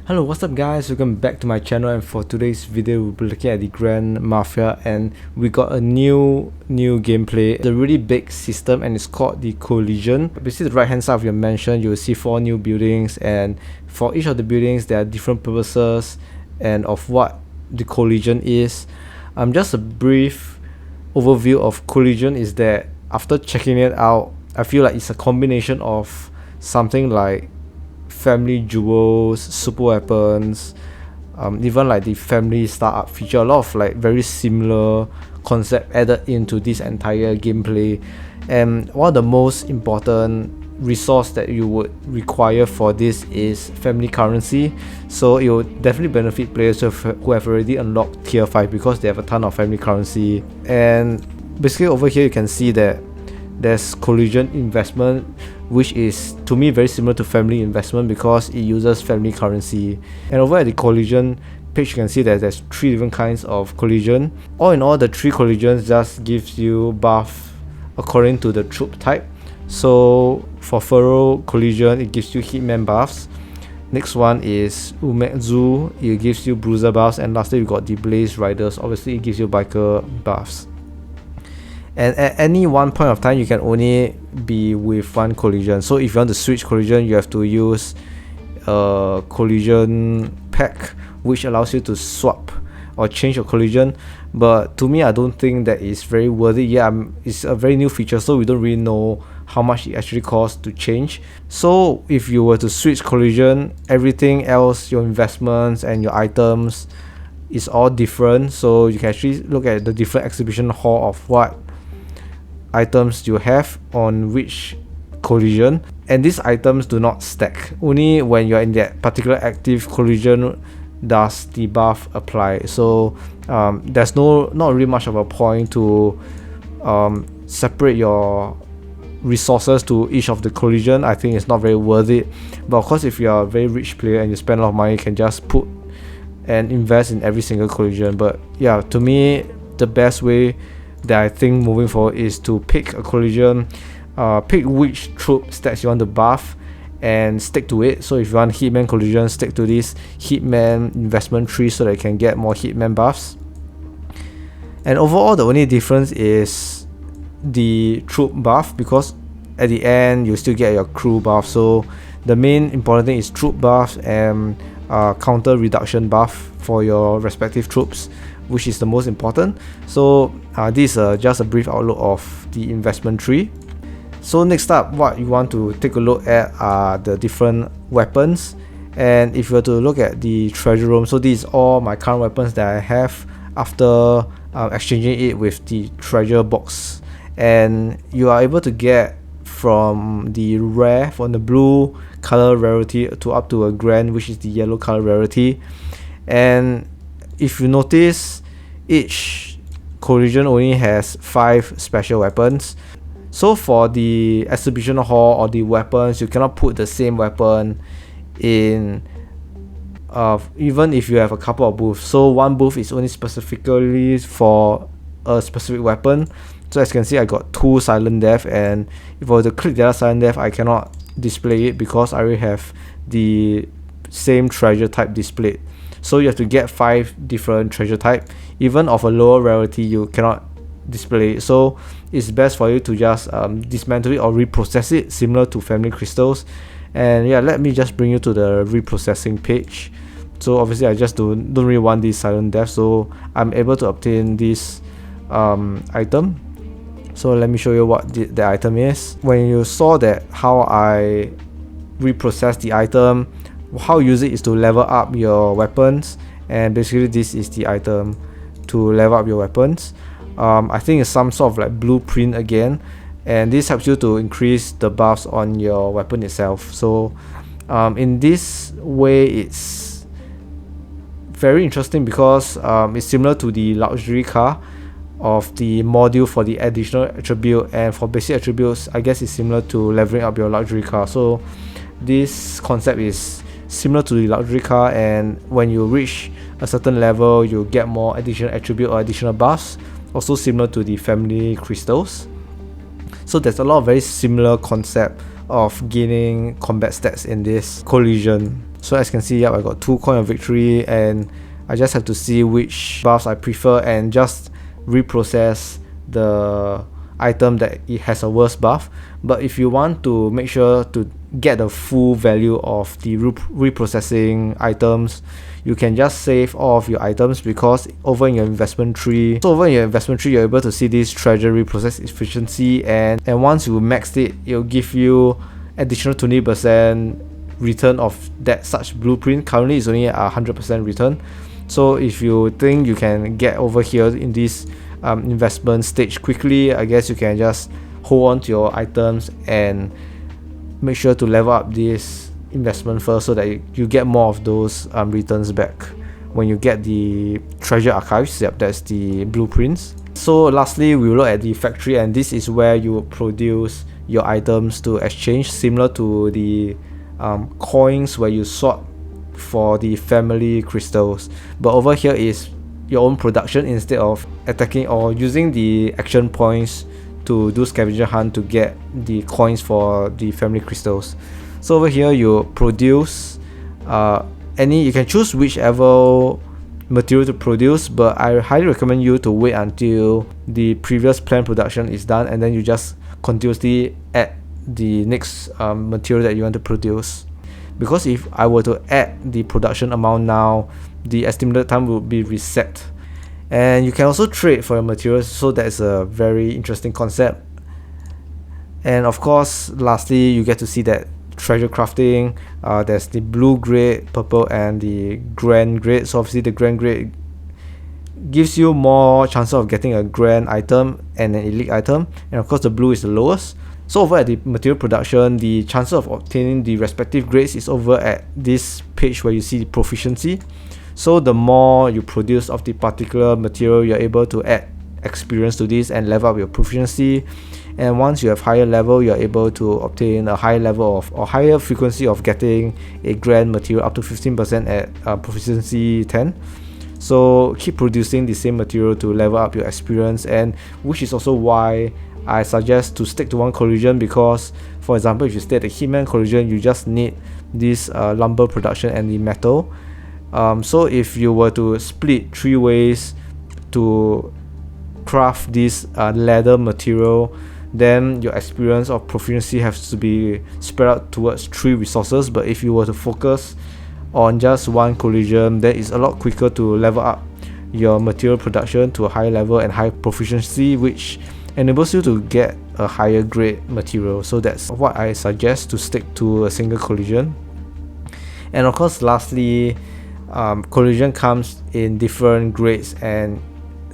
Hello, what's up guys? Welcome back to my channel, and for today's video we'll be looking at the Grand Mafia, and we got a new gameplay. It's a really big system and it's called the Collision. Basically the right hand side of your mansion you'll see 4 new buildings, and for each of the buildings there are different purposes and of what the Collision is. Just a brief overview of Collision is that after checking it out, I feel like it's a combination of something like family jewels, super weapons, even like the family startup feature. A lot of like very similar concept added into this entire gameplay. And one of the most important resource that you would require for this is family currency. So it will definitely benefit players who have already unlocked tier 5 because they have a ton of family currency. And basically over here you can see that there's Collision investment, which is to me very similar to family investment because it uses family currency. And over at the Collision page you can see that there's 3 different kinds of Collision. All in all, the 3 Collisions just gives you buff according to the troop type. So for Furrow Collision it gives you Hitman buffs. Next one is Umetsu, it gives you Bruiser buffs, and lastly we got the Blaze Riders, obviously it gives you biker buffs. And at any one point of time you can only be with one Collision. So if you want to switch Collision you have to use a Collision pack which allows you to swap or change your Collision. But to me I don't think that is very worth it. It's a very new feature, so we don't really know how much it actually costs to change. So if you were to switch Collision, everything else, your investments and your items, is all different. So you can actually look at the different exhibition hall of what items you have on which Collision, and these items do not stack. Only when you're in that particular active Collision does the buff apply. So there's not really much of a point to separate your resources to each of the Collision. I think it's not very worth it. But of course if you're a very rich player and you spend a lot of money, you can just put and invest in every single Collision. But yeah, to me the best way that I think moving forward is to pick a Collision, pick which troop stats you want to buff and stick to it. So if you want Hitman Collision, stick to this Hitman investment tree so that you can get more Hitman buffs. And overall the only difference is the troop buff, because at the end you still get your crew buff. So the main important thing is troop buff and counter reduction buff for your respective troops, which is the most important. So this is just a brief outlook of the investment tree. So next up, what you want to take a look at are the different weapons. And if you were to look at the treasure room, so these are all my current weapons that I have after exchanging it with the treasure box. And you are able to get from the rare, from the blue color rarity to up to a grand, which is the yellow color rarity. And if you notice, each Collision only has 5 special weapons. So for the exhibition hall or the weapons, you cannot put the same weapon in even if you have a couple of booths. So one booth is only specifically for a specific weapon. So as you can see, I got 2 Silent Death, and if I were to click the other Silent Death I cannot display it because I already have the same treasure type displayed. So you have to get 5 different treasure type. Even of a lower rarity you cannot display it. So it's best for you to just dismantle it or reprocess it, similar to family crystals. And yeah, let me just bring you to the reprocessing page. So obviously I just don't really want this Silent Death, so I'm able to obtain this item. So let me show you what the item is. When you saw that how I reprocess the item, how you use it is to level up your weapons, and basically this is the item to level up your weapons. I think it's some sort of like blueprint again, and this helps you to increase the buffs on your weapon itself. So in this way it's very interesting because it's similar to the luxury car of the module for the additional attribute, and for basic attributes I guess it's similar to leveling up your luxury car. So this concept is similar to the luxury car, and when you reach a certain level you get more additional attribute or additional buffs, also similar to the family crystals. So there's a lot of very similar concept of gaining combat stats in this Collision. So as you can see, yep, I got 2 coin of victory, and I just have to see which buffs I prefer and just reprocess the item that it has a worse buff. But if you want to make sure to get the full value of the reprocessing items, you can just save all of your items, because over in your investment tree, you're able to see this treasure reprocess efficiency, and once you maxed it, it'll give you additional 20% return of that such blueprint. Currently it's only a 100% return. So if you think you can get over here in this investment stage quickly, I guess you can just hold on to your items and make sure to level up this investment first, so that you get more of those returns back when you get the treasure archives. Yep, that's the blueprints. So lastly, we will look at the factory, and this is where you will produce your items to exchange, similar to the coins where you sort for the family crystals. But over here is your own production, instead of attacking or using the action points to do scavenger hunt to get the coins for the family crystals. So over here you produce you can choose whichever material to produce, but I highly recommend you to wait until the previous planned production is done, and then you just continuously add the next material that you want to produce. Because if I were to add the production amount now, the estimated time will be reset. And you can also trade for your materials, so that's a very interesting concept. And of course, lastly, you get to see that treasure crafting. There's the blue grade, purple, and the grand grade. So obviously the grand grade gives you more chances of getting a grand item and an elite item, and of course the blue is the lowest. So over at the material production, the chances of obtaining the respective grades is over at this page where you see the proficiency. So the more you produce of the particular material, you're able to add experience to this and level up your proficiency. And once you have higher level, you're able to obtain a higher level of or higher frequency of getting a grand material, up to 15% at proficiency 10. So keep producing the same material to level up your experience, and which is also why I suggest to stick to one collision, because for example, if you stay at the Hitman collision, you just need this lumber production and the metal. So if you were to split 3 ways to craft this leather material, then your experience of proficiency has to be spread out towards 3 resources. But if you were to focus on just one collision, then it's a lot quicker to level up your material production to a higher level and high proficiency, which enables you to get a higher grade material. So that's what I suggest, to stick to a single collision. And of course, lastly, collision comes in different grades, and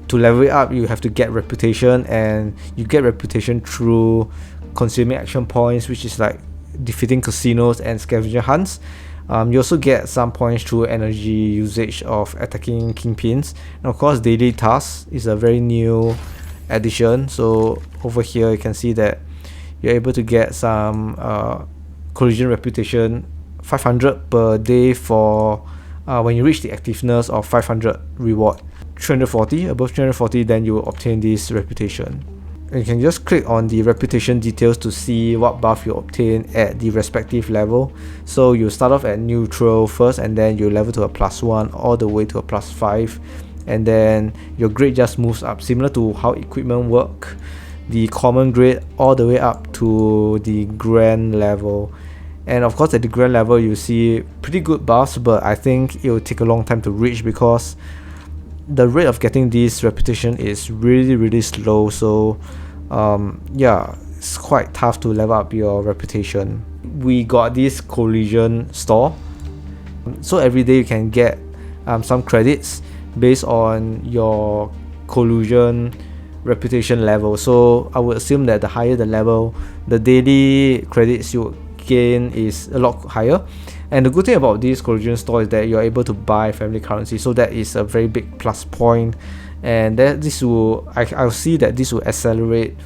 to level it up, you have to get reputation, and you get reputation through consuming action points, which is like defeating casinos and scavenger hunts. You also get some points through energy usage of attacking kingpins. And of course, daily tasks is a very new addition. So over here you can see that you're able to get some collision reputation 500 per day for when you reach the activeness of 500 reward. 340, above 340, then you will obtain this reputation. And you can just click on the reputation details to see what buff you obtain at the respective level. So you start off at neutral first, and then you level to a +1 all the way to a +5, and then your grade just moves up, similar to how equipment work. The common grade all the way up to the grand level. And of course, at the grand level you see pretty good buffs, but I think it will take a long time to reach, because the rate of getting this reputation is really slow. So yeah, it's quite tough to level up your reputation. We got this collision store, so every day you can get some credits based on your collusion reputation level. So I would assume that the higher the level, the daily credits you gain is a lot higher. And the good thing about this collision store is that you're able to buy family currency, so that is a very big plus point. And that this will, I'll see that this will accelerate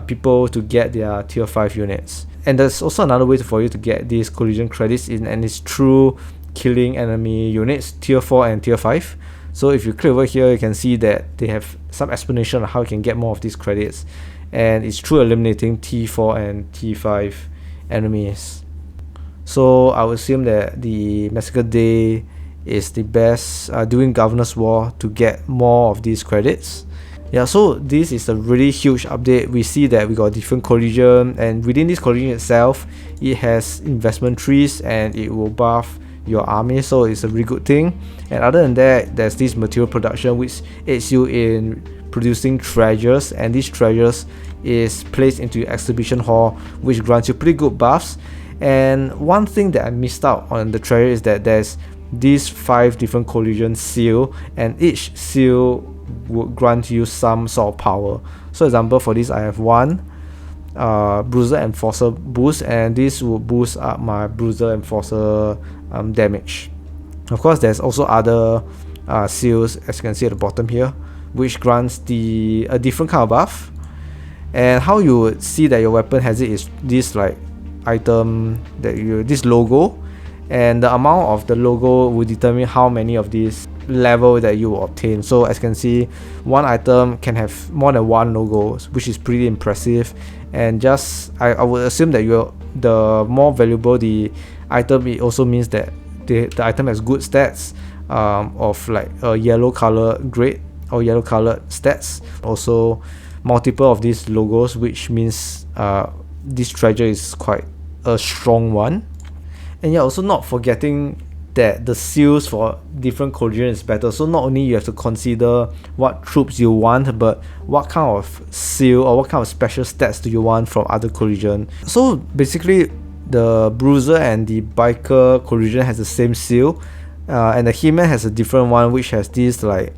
people to get their tier 5 units. And there's also another way for you to get these collision credits in, and it's through killing enemy units tier 4 and tier 5. So if you click over here, you can see that they have some explanation on how you can get more of these credits, and it's through eliminating T4 and T5 enemies. So I would assume that the Massacre Day is the best during Governor's War to get more of these credits. Yeah, so this is a really huge update. We see that we got different collision, and within this collision itself, it has investment trees and it will buff your army, so it's a really good thing. And other than that, there's this material production which aids you in producing treasures, and these treasures is placed into your exhibition hall, which grants you pretty good buffs. And one thing that I missed out on the treasure is that there's these 5 different collision seal, and each seal would grant you some sort of power. So example, for this I have one Bruiser Enforcer boost, and this will boost up my Bruiser Enforcer damage. Of course, there's also other seals, as you can see at the bottom here, which grants a different kind of buff. And how you would see that your weapon has it is this like item this logo, and the amount of the logo will determine how many of these level that you will obtain. So as you can see, one item can have more than one logo, which is pretty impressive. And just I would assume that the more valuable the item, it also means that the item has good stats of like a yellow color grade or yellow colored stats. Also multiple of these logos, which means this treasure is quite a strong one. And yeah, also not forgetting that the seals for different collision is better. So not only you have to consider what troops you want, but what kind of seal or what kind of special stats do you want from other collision. So basically, the Bruiser and the Biker collision has the same seal, and the He-Man has a different one, which has this like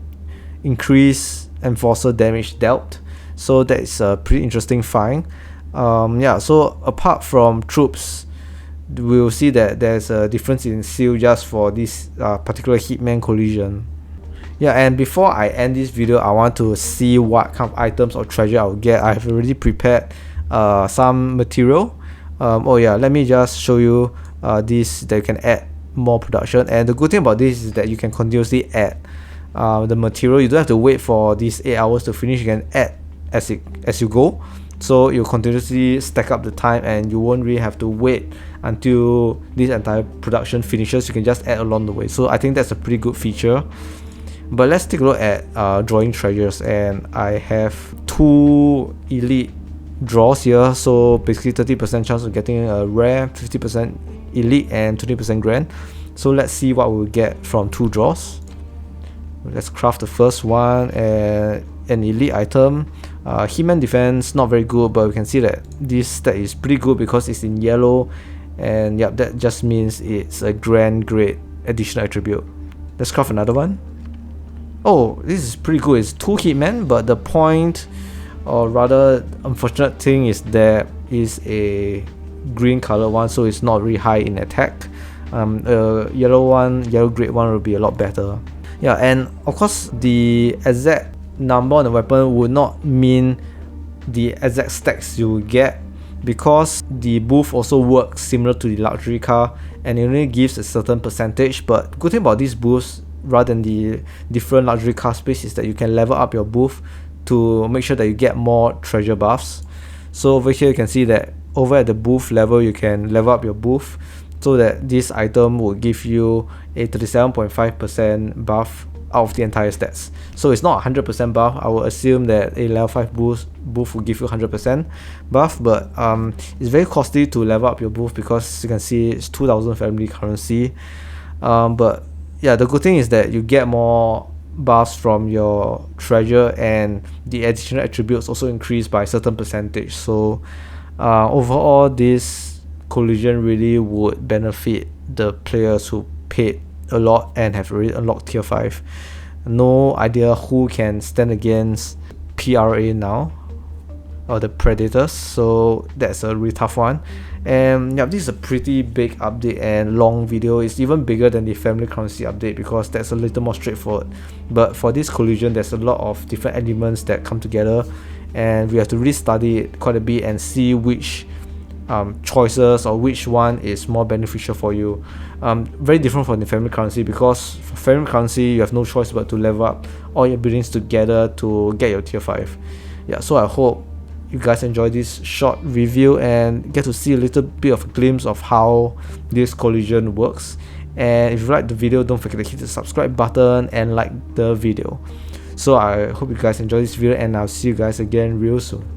increased Enforcer damage dealt. So that is a pretty interesting find. Yeah, so apart from troops, we'll see that there's a difference in seal just for this particular Hitman collision. Yeah, and before I end this video, I want to see what kind of items or treasure I'll get. I've already prepared some material. Oh yeah, let me just show you this, that you can add more production. And the good thing about this is that you can continuously add the material. You don't have to wait for these 8 hours to finish. You can add as you go. So you continuously stack up the time, and you won't really have to wait until this entire production finishes. You can just add along the way. So I think that's a pretty good feature. But let's take a look at drawing treasures, and I have 2 elite draws here. So basically 30% chance of getting a rare, 50% elite, and 20% grand. So let's see what we'll get from 2 draws. Let's craft the first one, and an elite item. He-Man defense not very good, but we can see that this stat is pretty good because it's in yellow, and yep, that just means it's a grand grade additional attribute. Let's craft another one. Oh, this is pretty good. It's 2 Hitman, but the point, or rather unfortunate thing, is there is a green color one, so it's not really high in attack. Yellow grade one will be a lot better. Yeah, and of course the exact number on the weapon would not mean the exact stacks you will get, because the booth also works similar to the luxury car, and it only gives a certain percentage. But good thing about these booths, rather than the different luxury car space, is that you can level up your booth to make sure that you get more treasure buffs. So over here you can see that over at the booth level, you can level up your booth so that this item will give you a 37.5% buff out of the entire stats. So it's not 100% buff. I would assume that a level 5 booth will give you 100% buff, but it's very costly to level up your booth because you can see it's 2000 family currency. But yeah, the good thing is that you get more buffs from your treasure, and the additional attributes also increase by a certain percentage. So overall, this collision really would benefit the players who paid a lot and have already unlocked tier 5. No idea who can stand against PRA now, or the Predators, so that's a really tough one. And yeah, this is a pretty big update and long video. It's even bigger than the family currency update because that's a little more straightforward. But for this collision, there's a lot of different elements that come together, and we have to really study it quite a bit and see which choices or which one is more beneficial for you. Very different from the family currency, because for family currency you have no choice but to level up all your buildings together to get your tier 5. Yeah, so I hope you guys enjoy this short review and get to see a little bit of a glimpse of how this collision works. And if you like the video, don't forget to hit the subscribe button and like the video. So I hope you guys enjoy this video, and I'll see you guys again real soon.